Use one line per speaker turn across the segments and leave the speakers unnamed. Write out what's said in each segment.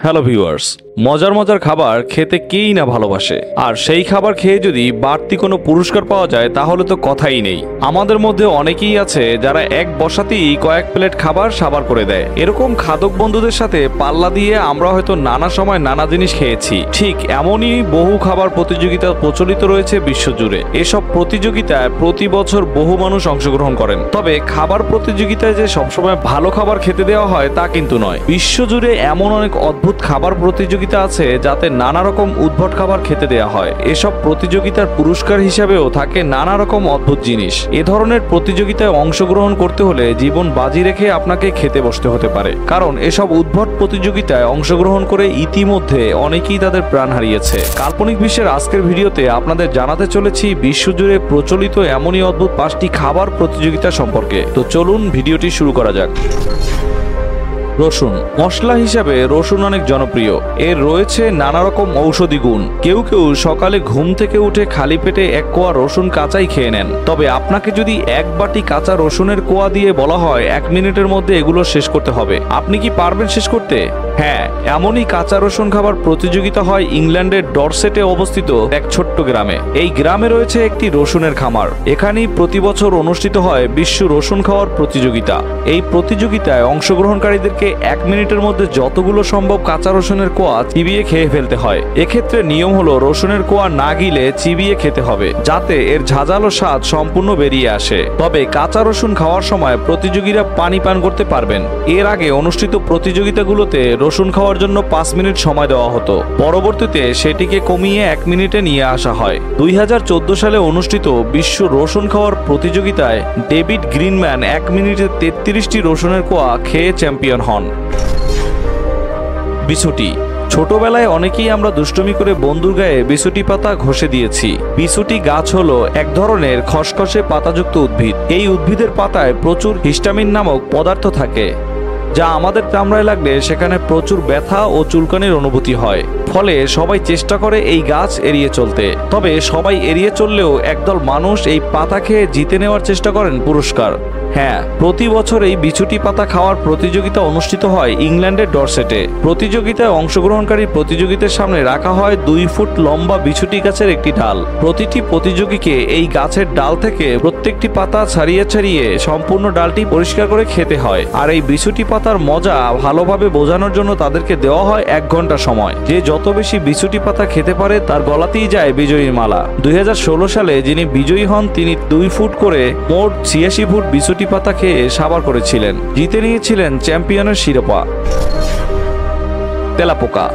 Hello viewers, মজার মজার খাবার খেতে কেই না ভালোবাসে। আর সেই খাবার খেয়ে যদি বাড়তি কোনো পুরস্কার পাওয়া যায় তাহলে তো কথাই নেই। আমাদের মধ্যে অনেকেই আছে যারা এক বসাতেই কয়েক প্লেট খাবার সাবার করে দেয়। এরকম খাদক বন্ধুদের সাথে পাল্লা দিয়ে আমরা হয়তো নানা সময় নানা জিনিস খেয়েছি। ঠিক এমনই বহু খাবার প্রতিযোগিতা প্রচলিত রয়েছে বিশ্বজুড়ে। এসব প্রতিযোগিতায় প্রতি বছর বহু মানুষ অংশগ্রহণ করেন। তবে খাবার প্রতিযোগিতায় যে সবসময় ভালো খাবার খেতে দেওয়া হয় তা কিন্তু নয়। বিশ্বজুড়ে এমন অনেক অদ্ভুত খাবার প্রতিযোগিতা আছে যাতে নানা রকম উদ্ভট খাবার খেতে দেওয়া হয়। এসব প্রতিযোগিতার পুরস্কার হিসাবেও থাকে নানা রকম অদ্ভুত জিনিস। এ ধরনের প্রতিযোগিতায় অংশগ্রহণ করতে হলে জীবন বাজি রেখে আপনাকে খেতে বসতে হতে পারে, কারণ এসব উদ্ভট প্রতিযোগিতায় অংশগ্রহণ করে ইতিমধ্যে অনেকেই তাদের প্রাণ হারিয়েছে। কাল্পনিক বিশ্বের আজকের ভিডিওতে আপনাদের জানাতে চলেছি বিশ্বজুড়ে প্রচলিত এমনই অদ্ভুত 5টি খাবার প্রতিযোগিতা সম্পর্কে। তো চলুন ভিডিওটি শুরু করা যাক। রসুন। মশলা হিসাবে রসুন অনেক জনপ্রিয়। এর রয়েছে নানা রকম ঔষধি গুণ। কেউ কেউ সকালে ঘুম থেকে উঠে খালি পেটে এক কোয়া রসুন কাঁচাই খেয়ে নেন। তবে আপনাকে যদি এক বাটি কাঁচা রসুনের কোয়া দিয়ে বলা হয় 1 মিনিটের মধ্যে এগুলো শেষ করতে হবে, আপনি কি পারবেন শেষ করতে? হ্যাঁ, এমনই কাঁচা রসুন খাবার প্রতিযোগিতা হয় ইংল্যান্ডের ডরসেটে অবস্থিত এক ছোট্ট গ্রামে। এই গ্রামে রয়েছে একটি রসুনের খামার। এখানেই প্রতি বছর অনুষ্ঠিত হয় বিশ্ব রসুন খাওয়ার প্রতিযোগিতা। এই প্রতিযোগিতায় অংশগ্রহণকারীদেরকে 1 মিনিটের মধ্যে যতগুলো সম্ভব কাঁচা রসুনের কোয়া চিবিয়ে খেয়ে ফেলতে হয়। এক্ষেত্রে নিয়ম হলো রসুনের কোয়া না গিলে চিবিয়ে খেতে হবে, যাতে এর ঝাঁঝালো স্বাদ সম্পূর্ণ বেরিয়ে আসে। তবে কাঁচা রসুন খাওয়ার সময় প্রতিযোগীরা পানি পান করতে পারবেন। এর আগে অনুষ্ঠিত প্রতিযোগিতাগুলোতে রসুন খাওয়ার জন্য 5 মিনিট সময় দেওয়া হতো। পরবর্তীতে সেটিকে কমিয়ে 1 মিনিটে নিয়ে আসা হয়। 2014 সালে অনুষ্ঠিত বিশ্ব রসুন খাওয়ার প্রতিযোগিতায় ডেভিড গ্রিনম্যান 1 মিনিটে 33টি রসুনের কোয়া খেয়ে চ্যাম্পিয়ন হন। বিছুটি। ছোটবেলায় অনেকেই আমরা দুষ্টুমি করে বন্ধুর গায়ে বিছুটি পাতা ঘষে দিয়েছি। বিছুটি গাছ হলো এক ধরনের খসখসে পাতাযুক্ত উদ্ভিদ। এই উদ্ভিদের পাতায় প্রচুর হিস্টামিন নামক পদার্থ থাকে, যা আমাদের চামড়ায় লাগলে সেখানে প্রচুর ব্যথা ও চুলকানির অনুভূতি হয়। ফলে সবাই চেষ্টা করে এই গাছ এড়িয়ে চলতে। তবে সবাই এড়িয়ে চললেও একদল মানুষ এই পাতা খেয়ে জিতে নেওয়ার চেষ্টা করেন পুরস্কার। হ্যাঁ, প্রতি বছর এই বিছুটি পাতা খাওয়ার প্রতিযোগিতা অনুষ্ঠিত হয় ইংল্যান্ডের ডরসেটে। প্রতিযোগিতায় অংশগ্রহণকারী প্রতিযোগীদের সামনে রাখা হয় 2 ফুট লম্বা বিছুটি গাছের একটি ডাল। প্রতিটি প্রতিযোগীকে এই গাছের ডাল থেকে প্রত্যেকটি পাতা ছাড়িয়ে ছাড়িয়ে সম্পূর্ণ ডালটি পরিষ্কার করে খেতে হয়। আর এই বিছুটি পাতার মজা ভালোভাবে বোঝানোর জন্য তাদেরকে দেওয়া হয় 1 ঘন্টা সময়। যে যত বেশি বিছুটি পাতা খেতে পারে তার গলাতেই যায় বিজয়ীর মালা। 2016 সালে যিনি বিজয়ী হন তিনি 2 ফুট করে মোট 86 ফুট বিছুটি পাতা খেয়ে সাবার করেছিলেন। জিতে নিয়েছিলেন চ্যাম্পিয়নের শিরোপা। তেলাপোকা।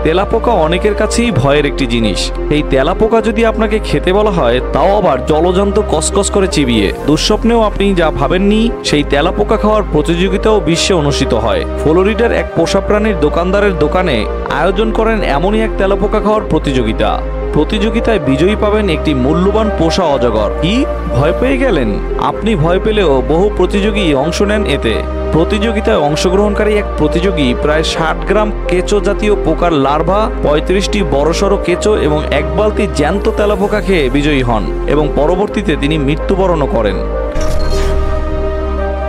তেলাপোকা অনেকের কাছেই ভয়ের একটি জিনিস। এই তেলাপোকা যদি আপনাকে খেতে বলা হয়, তাও আবার জলজন্ত কসকস করে চিবিয়ে, দুঃস্বপ্নেও আপনি যা ভাবেননি সেই তেলাপোকা খাওয়ার প্রতিযোগিতাও বিশ্বে অনুষ্ঠিত হয়। ফ্লোরিডার এক পোষা প্রাণীর দোকানদারের দোকানে আয়োজন করেন এমনই এক তেলাপোকা খাওয়ার প্রতিযোগিতা। প্রতিযোগিতায় বিজয়ী পাবেন একটি মূল্যবান পোষা অজগর। কি ভয় পেয়ে গেলেন? আপনি ভয় পেলেও বহু প্রতিযোগী অংশ নেন এতে। প্রতিযোগিতায় অংশগ্রহণকারী এক প্রতিযোগী প্রায় 60 গ্রাম কেঁচো জাতীয় পোকার লার্ভা, 35টি বড়সড় কেঁচো এবং 1 বালতি জ্যান্ত তেলাপোকা খেয়ে বিজয়ী হন এবং পরবর্তীতে তিনি মৃত্যুবরণও করেন।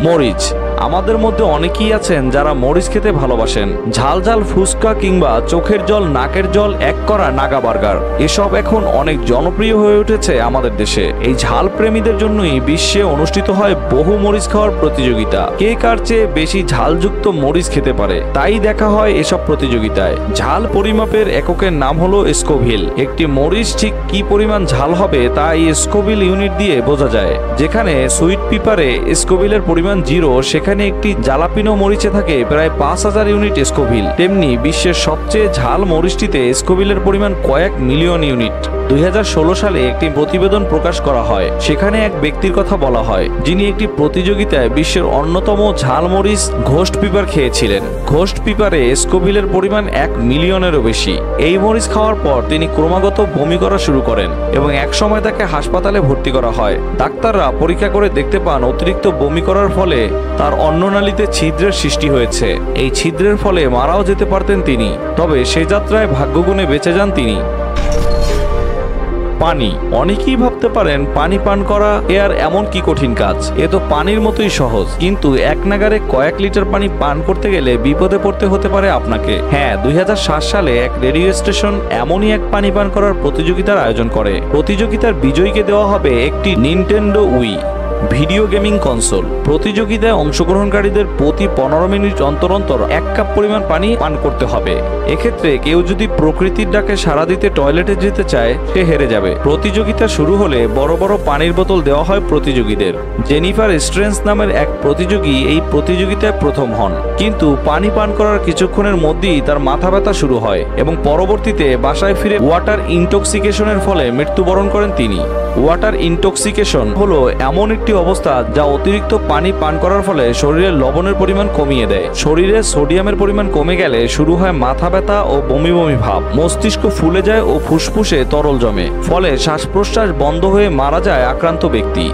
মরিচ। আমাদের মধ্যে অনেকেই আছেন যারা মরিচ খেতে ভালোবাসেন। ঝাল ঝাল ফুচকা কিংবা চোখের জল নাকের জল এক করা নাগা বার্গার, এসব এখন অনেক জনপ্রিয় হয়ে উঠেছে আমাদের দেশে। এই ঝাল প্রেমীদের জন্যই বিশ্বে অনুষ্ঠিত হয় বহু মরিচ খাওয়ার প্রতিযোগিতা। কে কার চেয়ে বেশি ঝালযুক্ত মরিচ খেতে পারে তাই দেখা হয় এসব প্রতিযোগিতায়। ঝাল পরিমাপের এককের নাম হলো স্কোভিল। একটি মরিচ ঠিক কি পরিমাণ ঝাল হবে তা এই স্কোভিল ইউনিট দিয়ে বোঝা যায়। যেখানে সুইট পিপারে স্কোভিলের পরিমাণ 0, সেখানে একটি জালাপিনো মরিচে থাকে প্রায় 5000 ইউনিট স্কোভিল। তেমনি বিশ্বের সবচেয়ে ঝাল মরিচটিতে স্কোভিলের পরিমাণ কয়েক মিলিয়ন ইউনিট। 2016 সালে একটি প্রতিবেদন প্রকাশ করা হয়। সেখানে এক ব্যক্তির কথা বলা হয় যিনি একটি প্রতিযোগিতায় বিশ্বের অন্যতম ঝাল মরিচ ঘোস্ট পিপার খেয়েছিলেন। ঘোস্ট পিপারে স্কোভিলের পরিমাণ 1 মিলিয়নেরও বেশি। এই মরিচ খাওয়ার পর তিনি ক্রমাগত বমি করা শুরু করেন এবং এক সময় তাকে হাসপাতালে ভর্তি করা হয়। ডাক্তাররা পরীক্ষা করে দেখতে পান অতিরিক্ত বমি করার ফলে তার অন্ননালীতে ছিদ্রের সৃষ্টি হয়েছে। এই ছিদ্রের ফলে মারাও যেতে পারতেন তিনি। তবে সে যাত্রায় ভাগ্যগুণে বেঁচে যান তিনি। পানি। অনেকেই ভাবতে পারেন পানি পান করা এ আর এমন কি কঠিন কাজ, এ তো পানির মতোই সহজ। কিন্তু এক নাগারে কয়েক লিটার পানি পান করতে গেলে বিপদে পড়তে হতে পারে আপনাকে। হ্যাঁ, 2007 সালে এক রেডিও স্টেশন এমনই এক পানি পান করার প্রতিযোগিতার আয়োজন করে। প্রতিযোগিতার বিজয়ীকে দেওয়া হবে একটি Nintendo we video gaming console. প্রতিযোগিতায় অংশগ্রহণকারীদের প্রতি 15 মিনিট অন্তর অন্তর 1 কাপ পরিমাণ পানি পান করতে হবে। এক্ষেত্রে কেউ যদি প্রকৃতির ডাকে সাড়া দিতে টয়লেটে যেতে চায় সে হেরে যাবে। প্রতিযোগিতা শুরু হলে বড় বড় পানির বোতল দেওয়া হয় প্রতিযোগীদের। জেনিফার স্ট্রেন্স নামের এক প্রতিযোগী এই প্রতিযোগিতায় প্রথম হন, কিন্তু পানি পান করার কিছুক্ষণের মধ্যেই তার মাথা ব্যথা শুরু হয় এবং পরবর্তীতে বাসায় ফিরে ওয়াটার ইনটক্সিকেশনের ফলে মৃত্যুবরণ করেন তিনি। ওয়াটার ইনটক্সিকেশন হলো এমন একটি অবস্থা যা অতিরিক্ত পানি পান করার ফলে শরীরে লবণের পরিমাণ কমিয়ে দেয়। শরীরে সোডিয়ামের পরিমাণ কমে গেলে শুরু হয় মাথা ব্যথা ও বমি বমি ভাব, মস্তিষ্ক ফুলে যায় ও ফুসফুসে তরল জমে, ফলে শ্বাস প্রশ্বাস বন্ধ হয়ে মারা যায় আক্রান্ত ব্যক্তি।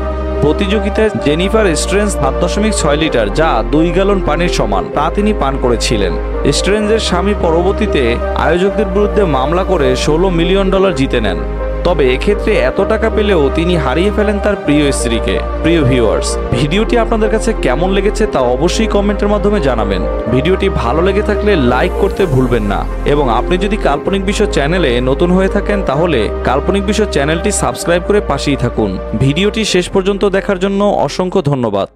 প্রতিযোগিতায় জেনিফার স্ট্রেন্স 7.6 লিটার, যা 2 গ্যালন পানির সমান, তা তিনি পান করেছিলেন। স্ট্রেন্সের স্বামী পরবর্তীতে আয়োজকদের বিরুদ্ধে মামলা করে $16 মিলিয়ন জিতে নেন। তবে এক্ষেত্রে এত টাকা পেলেও তিনি হারিয়ে ফেলেন তার প্রিয় স্ত্রীকে। প্রিয় ভিউয়ার্স, ভিডিওটি আপনাদের কাছে কেমন লেগেছে তা অবশ্যই কমেন্টের মাধ্যমে জানাবেন। ভিডিওটি ভালো লেগে থাকলে লাইক করতে ভুলবেন না, এবং আপনি যদি কাল্পনিক বিষয় চ্যানেলে নতুন হয়ে থাকেন তাহলে কাল্পনিক বিষয় চ্যানেলটি সাবস্ক্রাইব করে পাশেই থাকুন। ভিডিওটি শেষ পর্যন্ত দেখার জন্য অসংখ্য ধন্যবাদ।